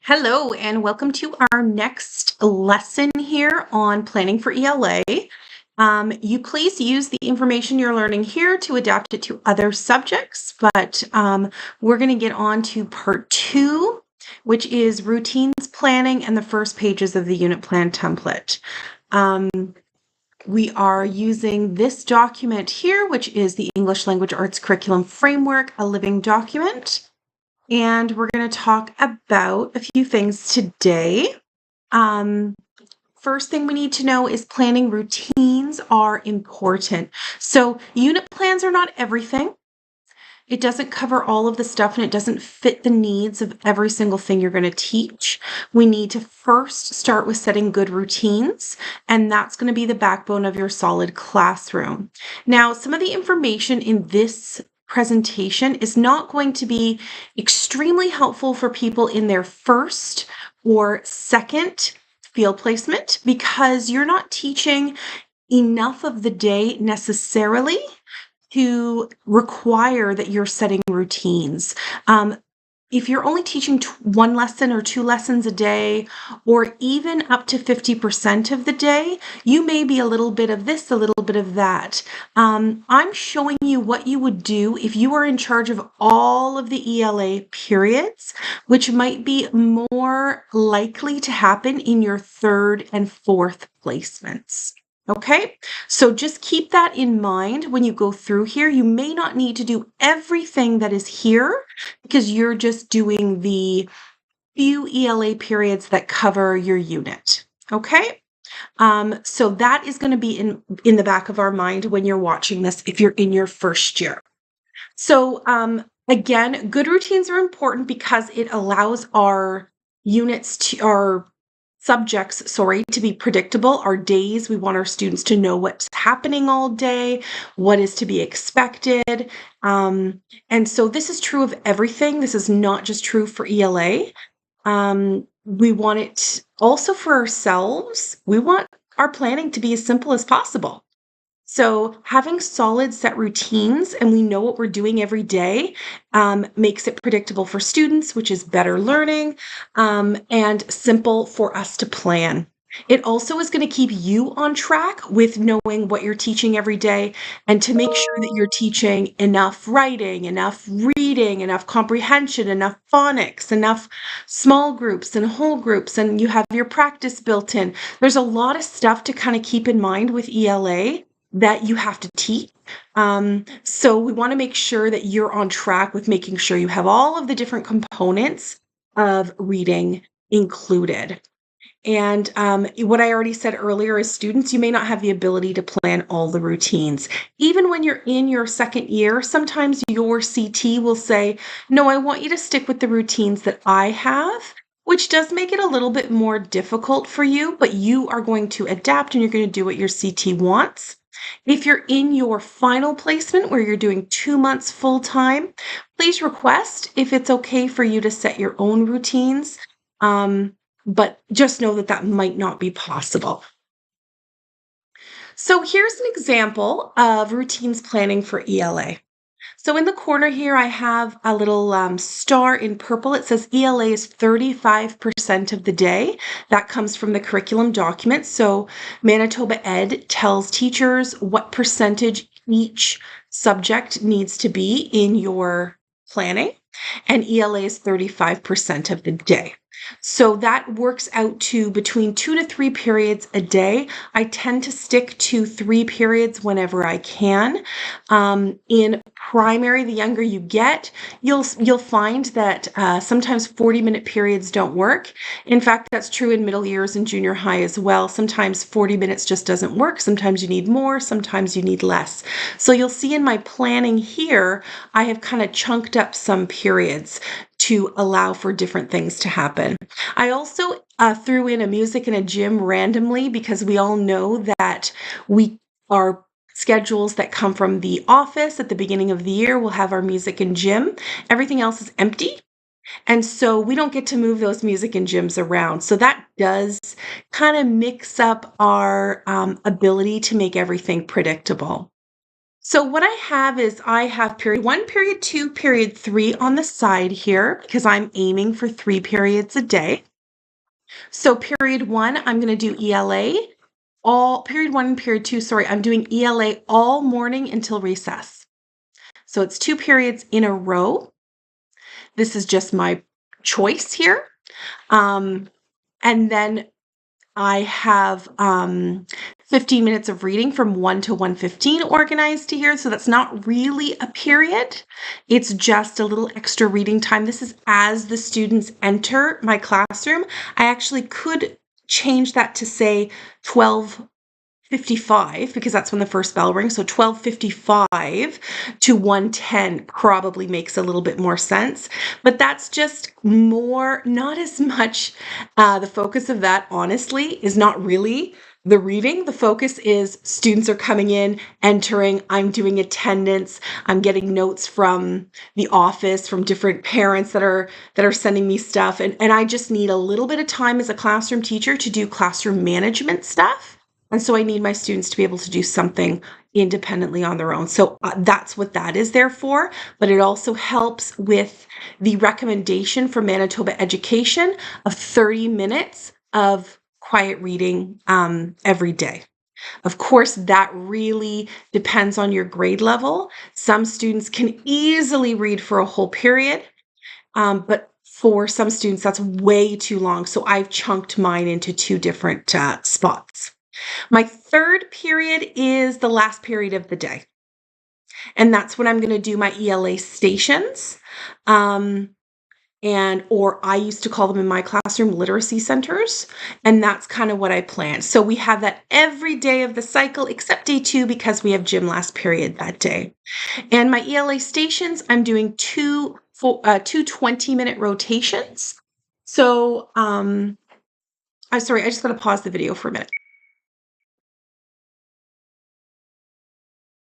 Hello, and welcome to our next lesson here on planning for ELA. You please use the information you're learning here to adapt it to other subjects, but we're going to get on to part 2, which is routines planning and the first pages of the unit plan template. We are using this document here, which is the English Language Arts Curriculum Framework, a living document. And we're going to talk about a few things today. First thing we need to know is planning routines are important. So unit plans are not everything. It doesn't cover all of the stuff and it doesn't fit the needs of every single thing you're going to teach. We need to first start with setting good routines, and that's going to be the backbone of your solid classroom. Now, some of the information in this presentation is not going to be extremely helpful for people in their first or second field placement because you're not teaching enough of the day necessarily to require that you're setting routines. If you're only teaching one lesson or two lessons a day, or even up to 50% of the day, you may be a little bit of this, a little bit of that. I'm showing you what you would do if you were in charge of all of the ELA periods, which might be more likely to happen in your third and fourth placements. Okay, so just keep that in mind when you go through here. You may not need to do everything that is here because you're just doing the few ELA periods that cover your unit. Okay, so that is going to be in the back of our mind when you're watching this if you're in your first year. So again, good routines are important because it allows our units to subjects, to be predictable. Our days, we want our students to know what's happening all day, what is to be expected. And so this is true of everything. This is not just true for ELA. We want it also for ourselves. We want our planning to be as simple as possible. So having solid set routines and we know what we're doing every day makes it predictable for students, which is better learning and simple for us to plan. It also is going to keep you on track with knowing what you're teaching every day and to make sure that you're teaching enough writing, enough reading, enough comprehension, enough phonics, enough small groups and whole groups, and you have your practice built in. There's a lot of stuff to kind of keep in mind with ELA that you have to teach. So we want to make sure that you're on track with making sure you have all of the different components of reading included. And what I already said earlier is students, you may not have the ability to plan all the routines. Even when you're in your second year, sometimes your CT will say, no, I want you to stick with the routines that I have, which does make it a little bit more difficult for you, but you are going to adapt and you're going to do what your CT wants. If you're in your final placement where you're doing 2 months full-time, please request if it's okay for you to set your own routines, but just know that that might not be possible. So here's an example of routines planning for ELA. So in the corner here, I have a little star in purple. It says ELA is 35% of the day. That comes from the curriculum document. So Manitoba Ed tells teachers what percentage each subject needs to be in your planning, and ELA is 35% of the day. So that works out to between 2 to 3 periods a day. I tend to stick to 3 periods whenever I can. In primary, the younger you get, you'll find that sometimes 40-minute periods don't work. In fact, that's true in middle years and junior high as well. Sometimes 40 minutes just doesn't work. Sometimes you need more, sometimes you need less. So you'll see in my planning here, I have kind of chunked up some periods to allow for different things to happen. I also threw in a music and a gym randomly because we all know that our schedules that come from the office at the beginning of the year will have our music and gym. Everything else is empty. And so we don't get to move those music and gyms around. So that does kind of mix up our ability to make everything predictable. So what I have is I have period 1, period 2, period 3 on the side here because I'm aiming for 3 periods a day. So period 1, I'm going to do ELA. Period 1 and period 2, sorry, I'm doing ELA all morning until recess. So it's 2 periods in a row. This is just my choice here. And then I have 15 minutes of reading from 1 to 1:15 organized to here. So that's not really a period. It's just a little extra reading time. This is as the students enter my classroom. I actually could change that to say 12:55 because that's when the first bell rings. So 12:55 to 1:10 probably makes a little bit more sense, but that's just more, not as much. The focus of that, honestly, is not really the reading. The focus is students are coming in, entering, I'm doing attendance, I'm getting notes from the office, from different parents that are sending me stuff. And I just need a little bit of time as a classroom teacher to do classroom management stuff. And so I need my students to be able to do something independently on their own. So that's what that is there for. But it also helps with the recommendation from Manitoba Education of 30 minutes of quiet reading every day. Of course, that really depends on your grade level. Some students can easily read for a whole period, but for some students, that's way too long. So I've chunked mine into 2 different spots. My third period is the last period of the day. And that's when I'm going to do my ELA stations. Or I used to call them in my classroom literacy centers. And that's kind of what I planned. So we have that every day of the cycle, except day 2, because we have gym last period that day. And my ELA stations, I'm doing two 20-minute rotations. So, I'm sorry, I just got to pause the video for a minute.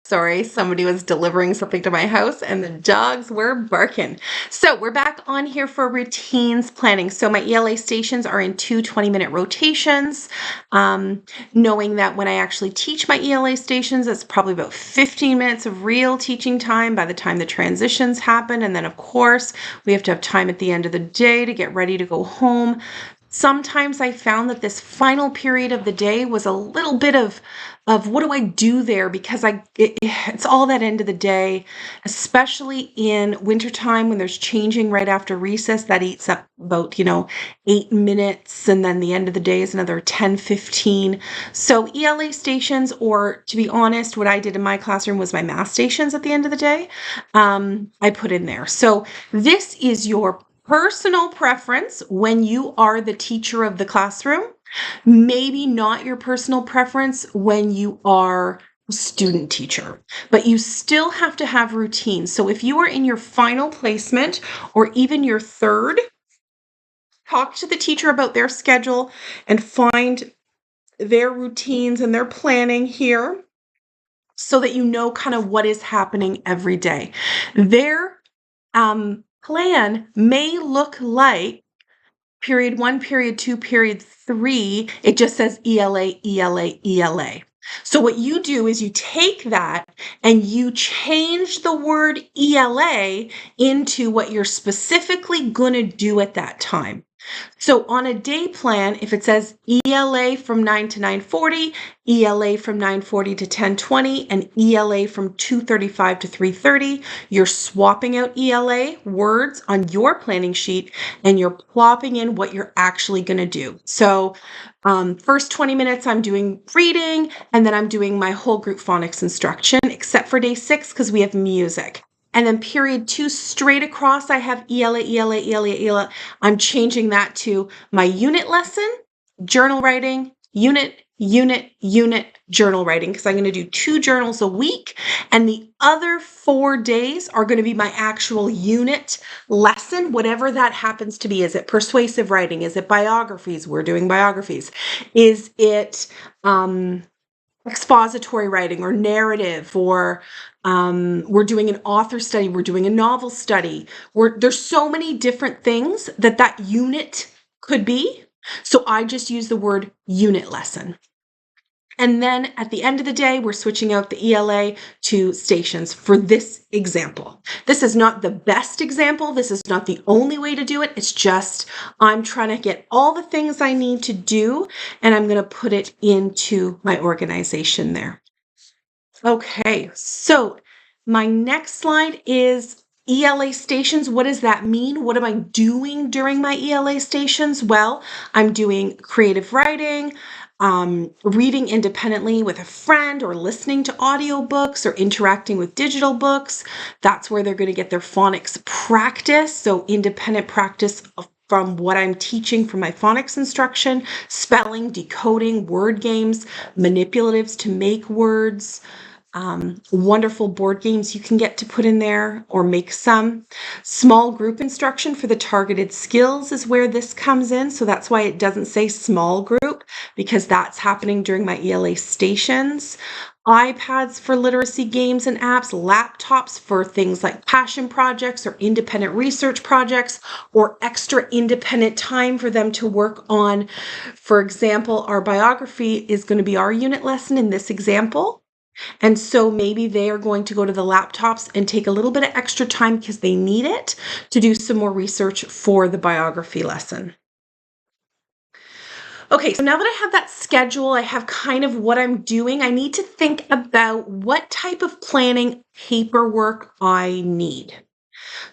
Sorry, somebody was delivering something to my house and the dogs were barking. So we're back on here for routines planning. So my ELA stations are in 2 20-minute rotations. Knowing that when I actually teach my ELA stations, it's probably about 15 minutes of real teaching time by the time the transitions happen. And then of course, we have to have time at the end of the day to get ready to go home. Sometimes I found that this final period of the day was a little bit of what do I do there, because it's all that end of the day, especially in wintertime when there's changing right after recess. That eats up about 8 minutes, and then the end of the day is another 10-15. So ELA stations, or to be honest, what I did in my classroom was my math stations at the end of the day, I put in there. So this is your personal preference when you are the teacher of the classroom. Maybe not your personal preference when you are a student teacher, but you still have to have routines. So if you are in your final placement or even your third, talk to the teacher about their schedule and find their routines and their planning here so that you know kind of what is happening every day. Their plan may look like period 1, period 2, period 3, it just says ELA, ELA, ELA. So what you do is you take that and you change the word ELA into what you're specifically going to do at that time. So on a day plan, if it says ELA from 9 to 9:40, ELA from 9:40 to 10:20, and ELA from 2:35 to 3:30, you're swapping out ELA words on your planning sheet and you're plopping in what you're actually going to do. So first 20 minutes, I'm doing reading, and then I'm doing my whole group phonics instruction, except for day 6 because we have music. And then period 2 straight across, I have ELA, ELA, ELA, ELA. I'm changing that to my unit lesson, journal writing, unit, journal writing, because I'm going to do 2 journals a week. And the other 4 days are going to be my actual unit lesson, whatever that happens to be. Is it persuasive writing? Is it biographies? We're doing biographies. Is it expository writing or narrative, or we're doing an author study, we're doing a novel study. There's so many different things that unit could be. So I just use the word unit lesson. And then at the end of the day, we're switching out the ELA to stations for this example. This is not the best example. This is not the only way to do it. It's just I'm trying to get all the things I need to do, and I'm going to put it into my organization there. Okay, so my next slide is ELA stations. What does that mean? What am I doing during my ELA stations? Well, I'm doing creative writing, reading independently with a friend, or listening to audiobooks, or interacting with digital books. That's where they're going to get their phonics practice. So independent practice from what I'm teaching from my phonics instruction, spelling, decoding, word games, manipulatives to make words, wonderful board games you can get to put in there or make some. Small group instruction for the targeted skills is where this comes in. So that's why it doesn't say small group, because that's happening during my ELA stations. iPads for literacy games and apps, laptops for things like passion projects or independent research projects, or extra independent time for them to work on. For example, our biography is going to be our unit lesson in this example. And so maybe they are going to go to the laptops and take a little bit of extra time because they need it to do some more research for the biography lesson. Okay, so now that I have that schedule, I have kind of what I'm doing, I need to think about what type of planning paperwork I need.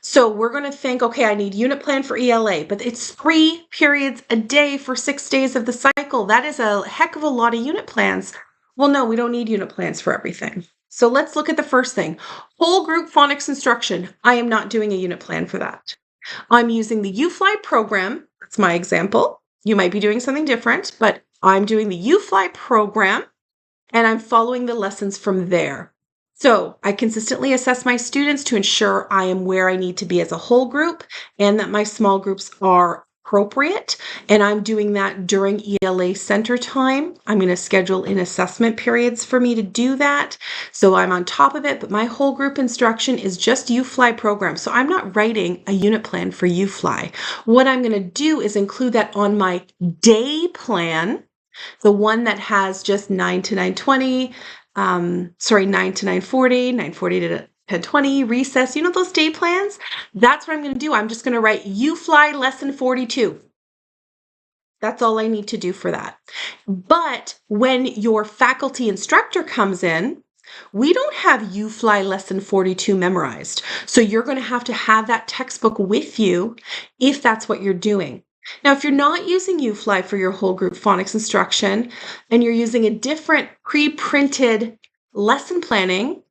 So we're going to think, okay, I need unit plan for ELA, but it's 3 periods a day for 6 days of the cycle. That is a heck of a lot of unit plans. Well, no, we don't need unit plans for everything. So let's look at the first thing. Whole group phonics instruction. I am not doing a unit plan for that. I'm using the UFly program. That's my example. You might be doing something different, but I'm doing the UFly program, and I'm following the lessons from there. So I consistently assess my students to ensure I am where I need to be as a whole group, and that my small groups are appropriate. And I'm doing that during ELA center time. I'm going to schedule in assessment periods for me to do that. So I'm on top of it, but my whole group instruction is just UFly program. So I'm not writing a unit plan for UFly. What I'm going to do is include that on my day plan, the one that has just 9 to 9:20, 9 to 9:40, 9:40 to 10:20, recess, you know, those day plans. That's what I'm going to do. I'm just going to write UFly lesson 42. That's all I need to do for that. But when your faculty instructor comes in, we don't have UFly lesson 42 memorized. So you're going to have that textbook with you if that's what you're doing. Now, if you're not using UFly for your whole group phonics instruction, and you're using a different pre-printed lesson planning,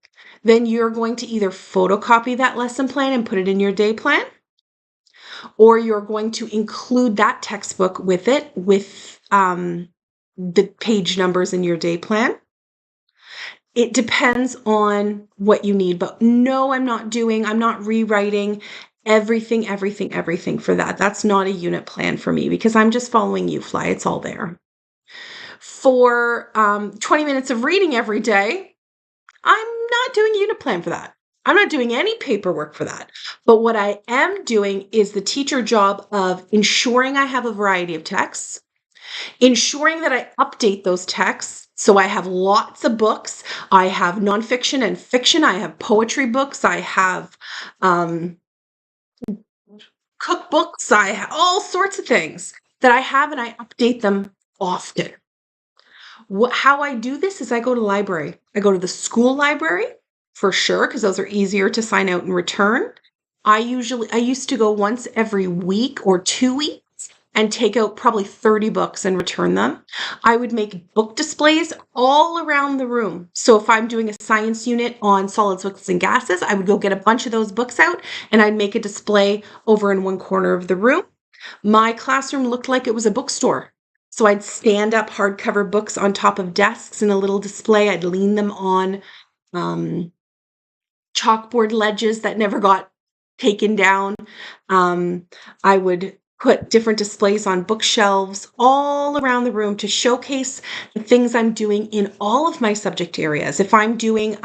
then you're going to either photocopy that lesson plan and put it in your day plan, or you're going to include that textbook with it, with the page numbers in your day plan. It depends on what you need, but no, I'm not rewriting everything for that. That's not a unit plan for me because I'm just following UFly. It's all there. For 20 minutes of reading every day, I'm not doing a unit plan for that. I'm not doing any paperwork for that. But what I am doing is the teacher job of ensuring I have a variety of texts, ensuring that I update those texts. So I have lots of books. I have nonfiction and fiction. I have poetry books. I have cookbooks. I have all sorts of things that I have, and I update them often. How I do this is I go to library. I go to the school library for sure, because those are easier to sign out and return. I used to go once every week or 2 weeks and take out probably 30 books and return them. I would make book displays all around the room. So if I'm doing a science unit on solids, liquids, and gases, I would go get a bunch of those books out and I'd make a display over in one corner of the room. My classroom looked like it was a bookstore. So I'd stand up hardcover books on top of desks in a little display. I'd lean them on chalkboard ledges that never got taken down. I would put different displays on bookshelves all around the room to showcase the things I'm doing in all of my subject areas. If I'm doing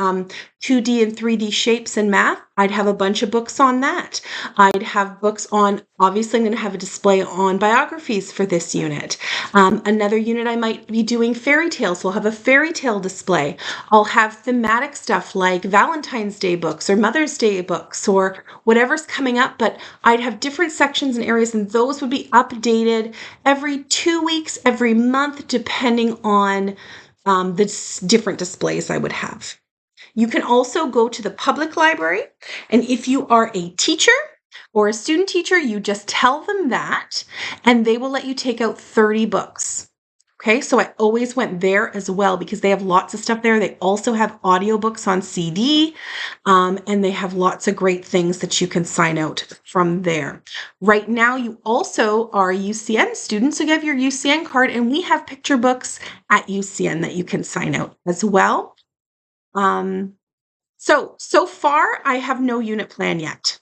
2D and 3D shapes and math, I'd have a bunch of books on that. I'd have books on, obviously I'm going to have a display on biographies for this unit. Another unit I might be doing fairy tales, so I'll have a fairy tale display. I'll have thematic stuff like Valentine's Day books or Mother's Day books or whatever's coming up, but I'd have different sections and areas, and those would be updated every 2 weeks, every month, depending on the different displays I would have. You can also go to the public library, and if you are a teacher or a student teacher, you just tell them that, and they will let you take out 30 books. Okay, so I always went there as well because they have lots of stuff there. They also have audiobooks on CD, and they have lots of great things that you can sign out from there. Right now, you also are a UCN student, so you have your UCN card, and we have picture books at UCN that you can sign out as well. So far I have no unit plan yet.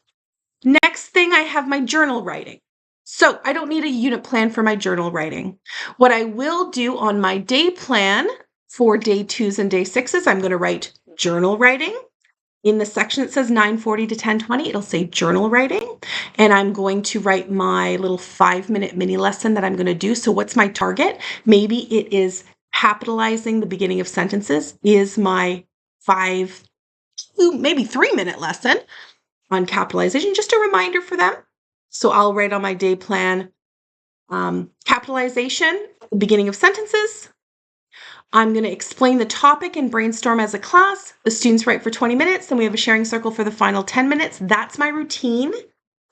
Next thing, I have my journal writing. So I don't need a unit plan for my journal writing. What I will do on my day plan for day 2s and day 6s, I'm going to write journal writing. In the section that says 9:40 to 10:20, it'll say journal writing. And I'm going to write my little 5-minute mini lesson that I'm going to do. So what's my target? Maybe it is capitalizing the beginning of sentences is my maybe 3-minute lesson on capitalization, just a reminder for them. So I'll write on my day plan, capitalization, the beginning of sentences. I'm going to explain the topic and brainstorm as a class. The students write for 20 minutes, then we have a sharing circle for the final 10 minutes. That's my routine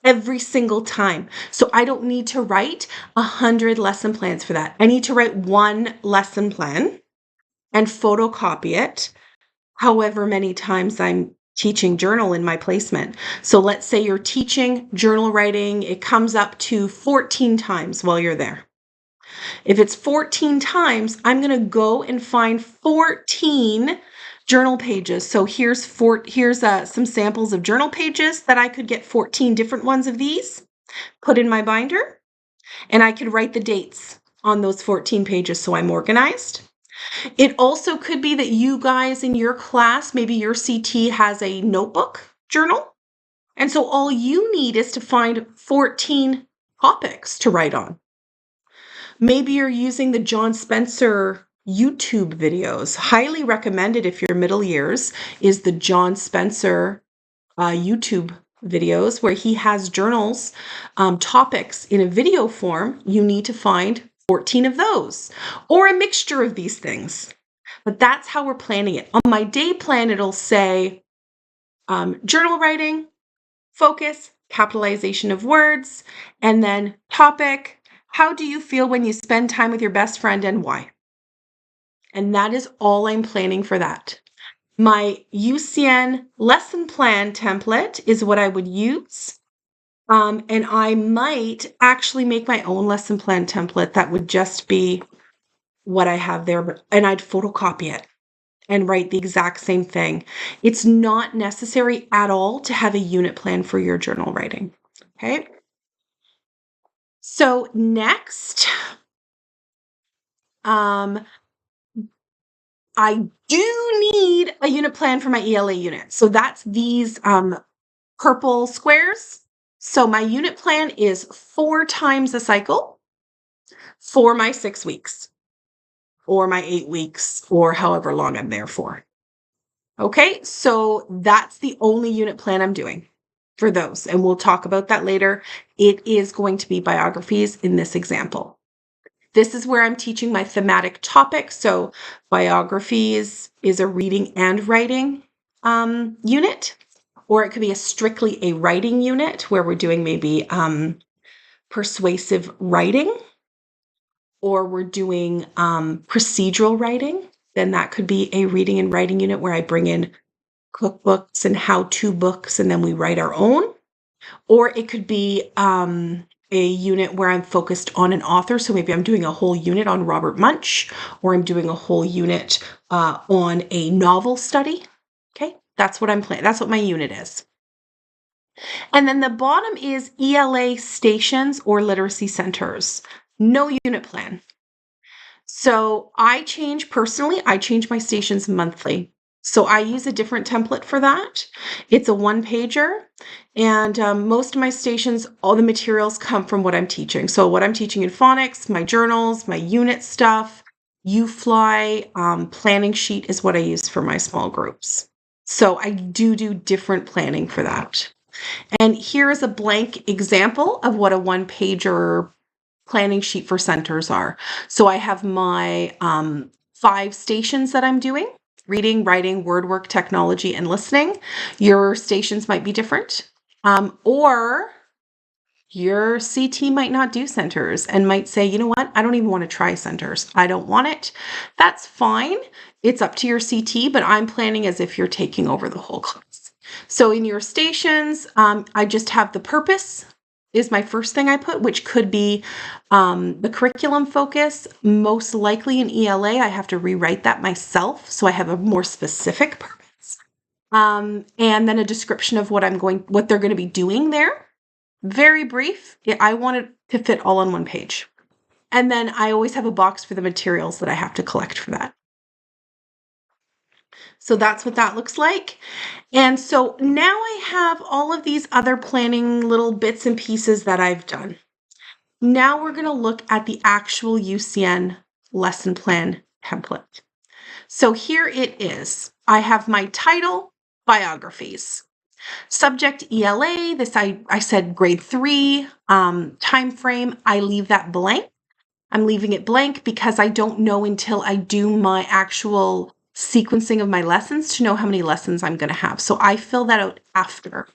every single time. So I don't need to write 100 lesson plans for that. I need to write one lesson plan and photocopy it however many times I'm teaching journal in my placement. So let's say you're teaching journal writing, it comes up to 14 times while you're there. If it's 14 times, I'm going to go and find 14 journal pages. So here's some samples of journal pages that I could get 14 different ones of these, put in my binder, and I could write the dates on those 14 pages so I'm organized. It also could be that you guys in your class, maybe your CT has a notebook journal. And so all you need is to find 14 topics to write on. Maybe you're using the John Spencer YouTube videos. Highly recommended if you're middle years is the John Spencer YouTube videos where he has journals, topics in a video form. You need to find 14 of those or a mixture of these things. But that's how we're planning it. On my day plan, it'll say journal writing, focus, capitalization of words, and then topic. How do you feel when you spend time with your best friend and why? And that is all I'm planning for that. My UCN lesson plan template is what I would use. And I might actually make my own lesson plan template that would just be what I have there, and I'd photocopy it and write the exact same thing. It's not necessary at all to have a unit plan for your journal writing. Okay. So next, I do need a unit plan for my ELA unit. So that's these purple squares. So my unit plan is 4 times a cycle for my 6 weeks or my 8 weeks or however long I'm there for. Okay, so that's the only unit plan I'm doing for those. And we'll talk about that later. It is going to be biographies in this example. This is where I'm teaching my thematic topic. So biographies is a reading and writing unit, or it could be strictly a writing unit where we're doing maybe persuasive writing, or we're doing procedural writing. Then that could be a reading and writing unit where I bring in cookbooks and how-to books, and then we write our own. Or it could be a unit where I'm focused on an author. So maybe I'm doing a whole unit on Robert Munsch, or I'm doing a whole unit on a novel study. Okay, that's what I'm planning. That's what my unit is. And then the bottom is ELA stations or literacy centers. No unit plan. So I change my stations monthly. So I use a different template for that. It's a one-pager, and most of my stations, all the materials come from what I'm teaching. So what I'm teaching in phonics, my journals, my unit stuff, UFly, planning sheet is what I use for my small groups. So I do different planning for that. And here is a blank example of what a one-pager planning sheet for centers are. So I have my 5 stations that I'm doing: reading, writing, word work, technology, and listening. Your stations might be different. Or your CT might not do centers and might say, you know what, I don't even want to try centers. I don't want it. That's fine. It's up to your CT, but I'm planning as if you're taking over the whole class. So in your stations, I just have the purpose is my first thing I put, which could be the curriculum focus. Most likely in ELA, I have to rewrite that myself, so I have a more specific purpose. And then a description of what they're going to be doing there. Very brief. I want it to fit all on one page. And then I always have a box for the materials that I have to collect for that. So that's what that looks like. And so now I have all of these other planning little bits and pieces that I've done. Now we're going to look at the actual UCN lesson plan template. So here it is. I have my title, biographies. Subject ELA, this I said grade 3, time frame, I leave that blank. I'm leaving it blank because I don't know until I do my actual sequencing of my lessons to know how many lessons I'm going to have. So I fill that out after.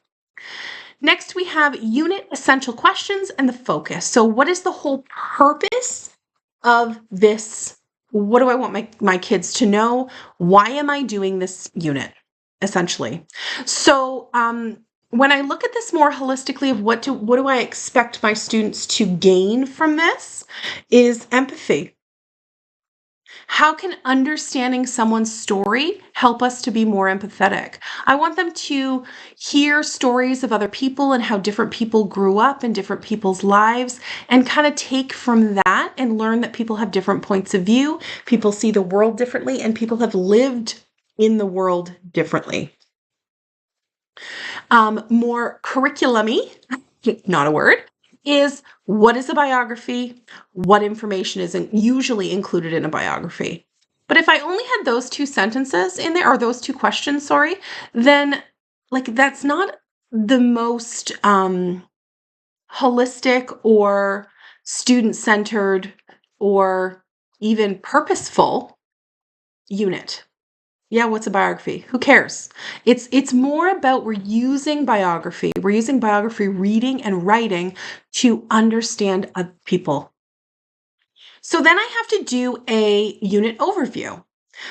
Next, we have unit essential questions and the focus. So what is the whole purpose of this? What do I want my kids to know? Why am I doing this unit, essentially? So when I look at this more holistically of what do I expect my students to gain from this is empathy. How can understanding someone's story help us to be more empathetic? I want them to hear stories of other people and how different people grew up in different people's lives and kind of take from that and learn that people have different points of view, people see the world differently, and people have lived in the world differently. More curriculum-y, not a word, is what is a biography? What information is usually included in a biography? But if I only had those 2 sentences in there, or those 2 questions, sorry, then that's not the most holistic or student-centered or even purposeful unit. Yeah, what's a biography? Who cares? It's more about we're using biography reading and writing to understand other people. So then I have to do a unit overview.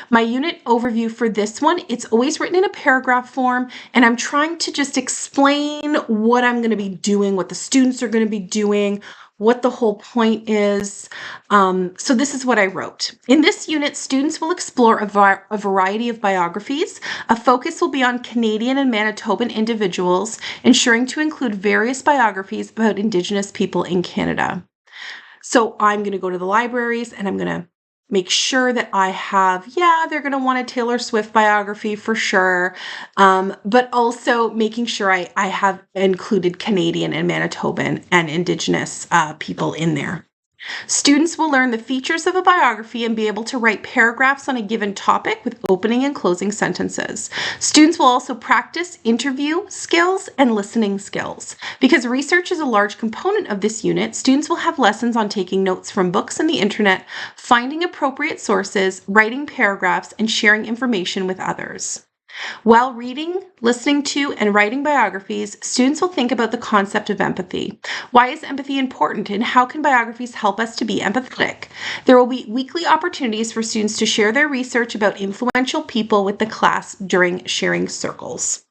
My unit overview for this one, it's always written in a paragraph form, and I'm trying to just explain what I'm going to be doing, what the students are going to be doing, what the whole point is. So this is what I wrote. In this unit, students will explore a variety of biographies. A focus will be on Canadian and Manitoban individuals, ensuring to include various biographies about Indigenous people in Canada. So I'm going to go to the libraries and I'm going to make sure that I have, they're going to want a Taylor Swift biography for sure, but also making sure I have included Canadian and Manitoban and Indigenous people in there. Students will learn the features of a biography and be able to write paragraphs on a given topic with opening and closing sentences. Students will also practice interview skills and listening skills. Because research is a large component of this unit, students will have lessons on taking notes from books and the internet, finding appropriate sources, writing paragraphs, and sharing information with others. While reading, listening to, and writing biographies, students will think about the concept of empathy. Why is empathy important, and how can biographies help us to be empathetic? There will be weekly opportunities for students to share their research about influential people with the class during sharing circles.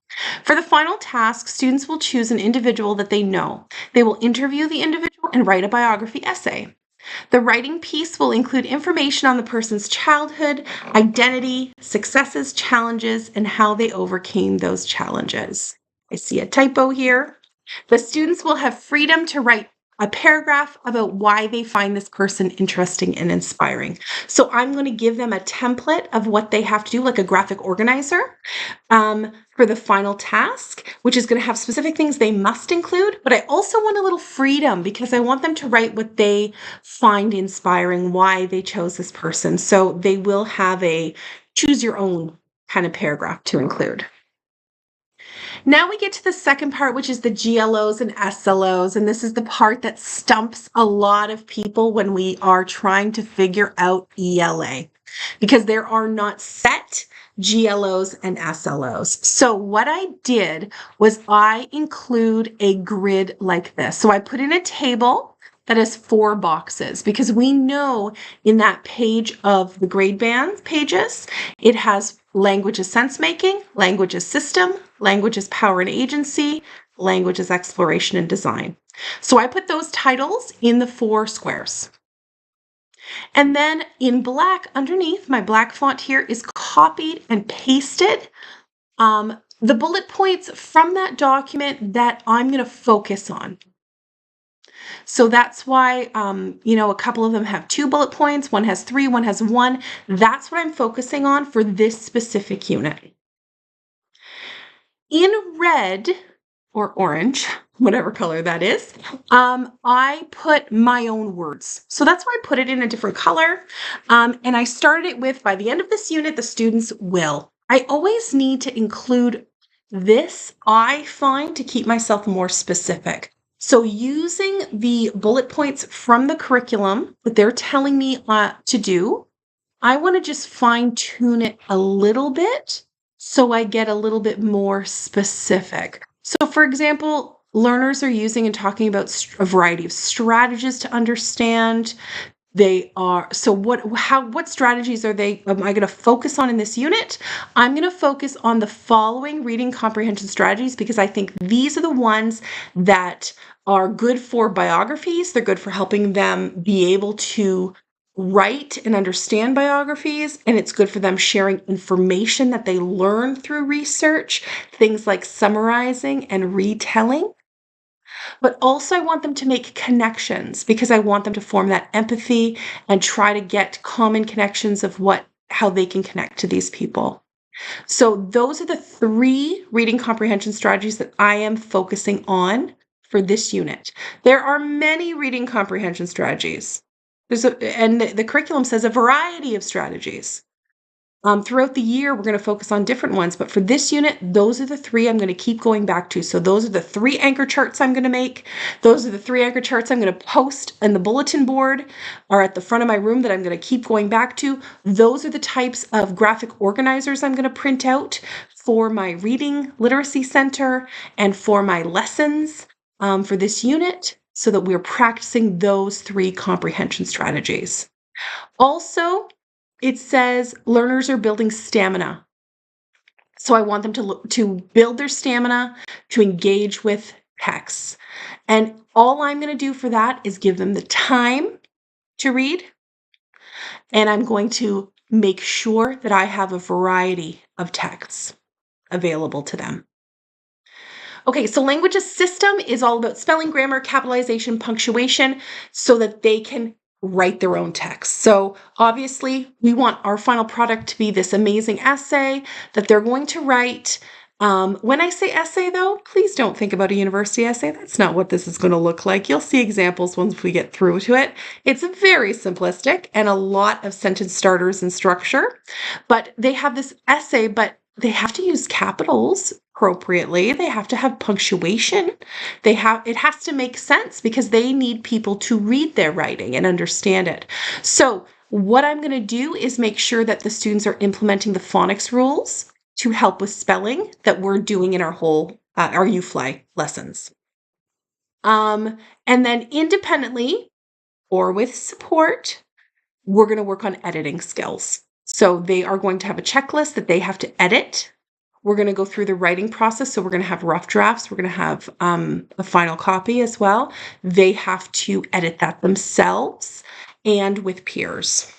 For the final task, students will choose an individual that they know. They will interview the individual and write a biography essay. The writing piece will include information on the person's childhood, identity, successes, challenges, and how they overcame those challenges. I see a typo here. The students will have freedom to write a paragraph about why they find this person interesting and inspiring. So I'm going to give them a template of what they have to do, like a graphic organizer, for the final task, which is going to have specific things they must include. But I also want a little freedom because I want them to write what they find inspiring, why they chose this person. So they will have a choose your own kind of paragraph to include. Now we get to the second part, which is the GLOs and SLOs. And this is the part that stumps a lot of people when we are trying to figure out ELA, because there are not set GLOs and SLOs. So what I did was I include a grid like this. So I put in a table that has 4 boxes because we know in that page of the grade band pages, it has language as sense making, language as system, language as power and agency, language as exploration and design. So I put those titles in the 4 squares. And then in black underneath, my black font here is copied and pasted the bullet points from that document that I'm going to focus on. So that's why, a couple of them have 2 bullet points, one has 3, one has 1. That's what I'm focusing on for this specific unit. In red or orange, whatever color that is, I put my own words. So that's why I put it in a different color. And I started it with, by the end of this unit, the students will. I always need to include this, I find, to keep myself more specific. So using the bullet points from the curriculum that they're telling me to do, I want to just fine tune it a little bit so I get a little bit more specific. So for example, learners are using and talking about a variety of strategies to understand. What strategies am I going to focus on in this unit? I'm going to focus on the following reading comprehension strategies because I think these are the ones that are good for biographies. They're good for helping them be able to write and understand biographies, and it's good for them sharing information that they learn through research, things like summarizing and retelling. But also I want them to make connections because I want them to form that empathy and try to get common connections of how they can connect to these people. So those are the 3 reading comprehension strategies that I am focusing on for this unit. There are many reading comprehension strategies. And the curriculum says a variety of strategies. Throughout the year, we're going to focus on different ones, but for this unit, those are the 3 I'm going to keep going back to. So those are the 3 anchor charts I'm going to make. Those are the 3 anchor charts I'm going to post in the bulletin board or at the front of my room that I'm going to keep going back to. Those are the types of graphic organizers I'm going to print out for my reading literacy center and for my lessons for this unit so that we're practicing those 3 comprehension strategies. Also, it says learners are building stamina. So I want them to build their stamina, to engage with texts. And all I'm going to do for that is give them the time to read. And I'm going to make sure that I have a variety of texts available to them. Okay, so language as system is all about spelling, grammar, capitalization, punctuation, so that they can write their own text. So obviously, we want our final product to be this amazing essay that they're going to write. When I say essay, though, please don't think about a university essay. That's not what this is going to look like. You'll see examples once we get through to it. It's very simplistic and a lot of sentence starters and structure. But they have this essay, but they have to use capitals appropriately. They have to have punctuation. It has to make sense because they need people to read their writing and understand it. So what I'm going to do is make sure that the students are implementing the phonics rules to help with spelling that we're doing in our UFly lessons. And then independently or with support, we're going to work on editing skills. So they are going to have a checklist that they have to edit. We're going to go through the writing process. So we're going to have rough drafts. We're going to have a final copy as well. They have to edit that themselves and with peers.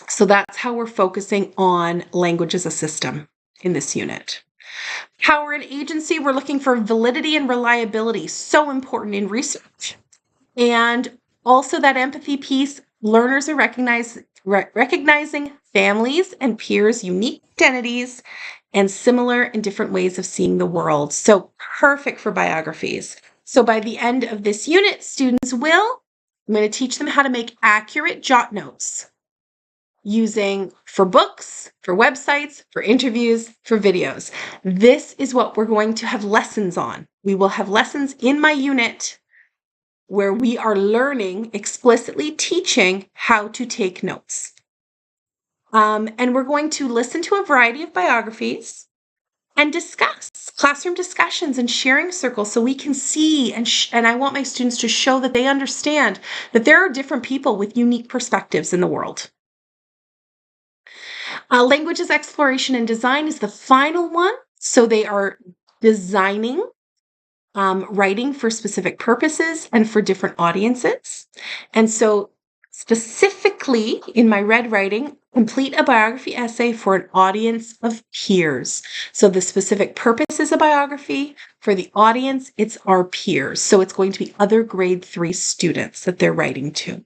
So that's how we're focusing on language as a system in this unit. Power and agency, we're looking for validity and reliability. So important in research. And also that empathy piece, learners are recognizing families and peers' unique identities and similar and different ways of seeing the world. So perfect for biographies. So by the end of this unit, I'm going to teach them how to make accurate jot notes using for books, for websites, for interviews, for videos. This is what we're going to have lessons on. We will have lessons in my unit where we are learning, explicitly teaching how to take notes. And we're going to listen to a variety of biographies and discuss classroom discussions and sharing circles so we can see and I want my students to show that they understand that there are different people with unique perspectives in the world. Languages exploration and design is the final one. So they are designing writing for specific purposes and for different audiences. And so specifically in my red writing, complete a biography essay for an audience of peers. So the specific purpose is a biography. For the audience, it's our peers. So it's going to be other grade 3 students that they're writing to.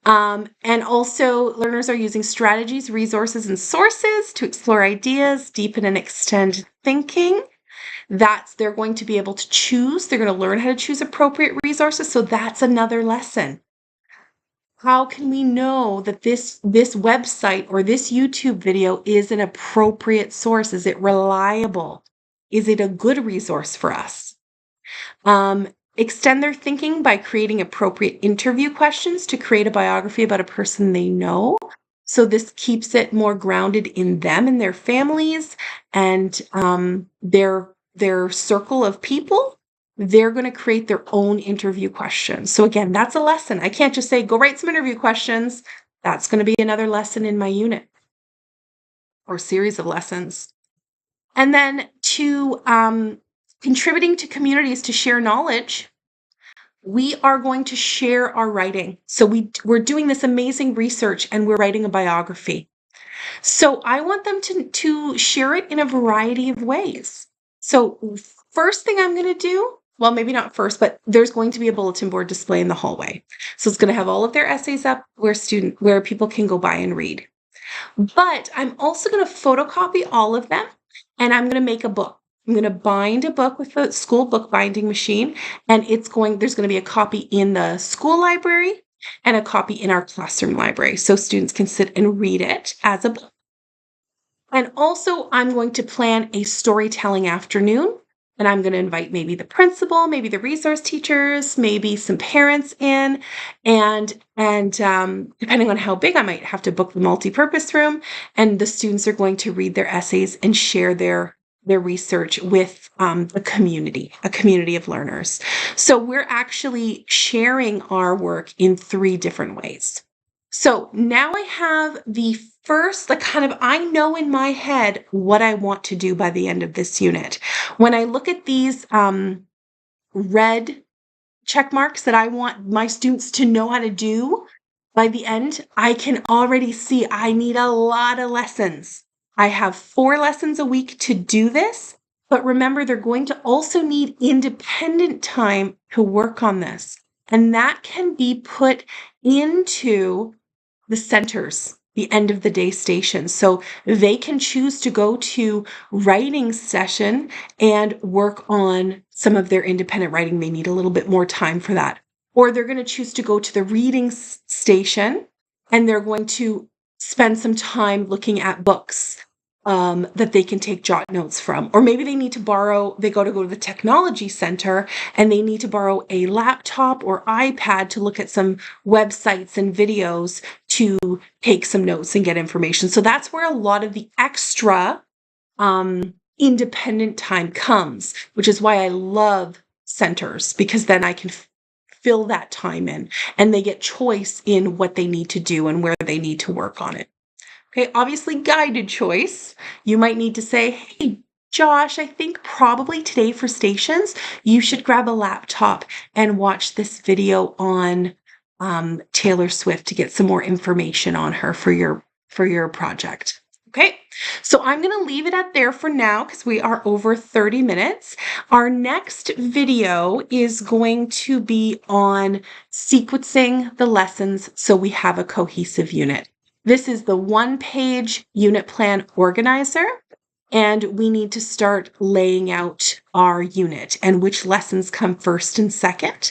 And also learners are using strategies, resources, and sources to explore ideas, deepen and extend thinking. They're going to be able to choose. They're going to learn how to choose appropriate resources. So that's another lesson. How can we know that this website or this YouTube video is an appropriate source? Is it reliable? Is it a good resource for us? Extend their thinking by creating appropriate interview questions to create a biography about a person they know. So this keeps it more grounded in them and their families and their circle of people. They're going to create their own interview questions. So again, that's a lesson. I can't just say, go write some interview questions. That's going to be another lesson in my unit or series of lessons. And then to contributing to communities to share knowledge, we are going to share our writing. So we're doing this amazing research and we're writing a biography. So I want them to share it in a variety of ways. So first thing I'm going to do, well, maybe not first, but there's going to be a bulletin board display in the hallway. So it's going to have all of their essays up where people can go by and read. But I'm also going to photocopy all of them and I'm going to make a book. I'm going to bind a book with the school book binding machine, and there's going to be a copy in the school library and a copy in our classroom library so students can sit and read it as a book. And also I'm going to plan a storytelling afternoon, and I'm going to invite maybe the principal, maybe the resource teachers, maybe some parents in, and depending on how big, I might have to book the multi-purpose room, and the students are going to read their essays and share their research with a community of learners. So we're actually sharing our work in 3 different ways. So now I have the first, I know in my head what I want to do by the end of this unit. When I look at these red check marks that I want my students to know how to do by the end, I can already see I need a lot of lessons. I have 4 lessons a week to do this, but remember, they're going to also need independent time to work on this. And that can be put into the centers, the end of the day stations. So they can choose to go to writing session and work on some of their independent writing. They need a little bit more time for that. Or they're going to choose to go to the reading station and they're going to spend some time looking at books that they can take jot notes from. Or maybe they need to go to the technology center and they need to borrow a laptop or iPad to look at some websites and videos to take some notes and get information. So that's where a lot of the extra independent time comes, which is why I love centers, because then I can fill that time in and they get choice in what they need to do and where they need to work on it. Okay, obviously guided choice. You might need to say, hey, Josh, I think probably today for stations, you should grab a laptop and watch this video on Taylor Swift to get some more information on her for your project. Okay, so I'm going to leave it at there for now because we are over 30 minutes. Our next video is going to be on sequencing the lessons so we have a cohesive unit. This is the one-page unit plan organizer, and we need to start laying out our unit and which lessons come first and second.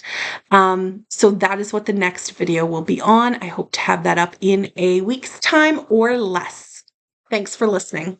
So that is what the next video will be on. I hope to have that up in a week's time or less. Thanks for listening.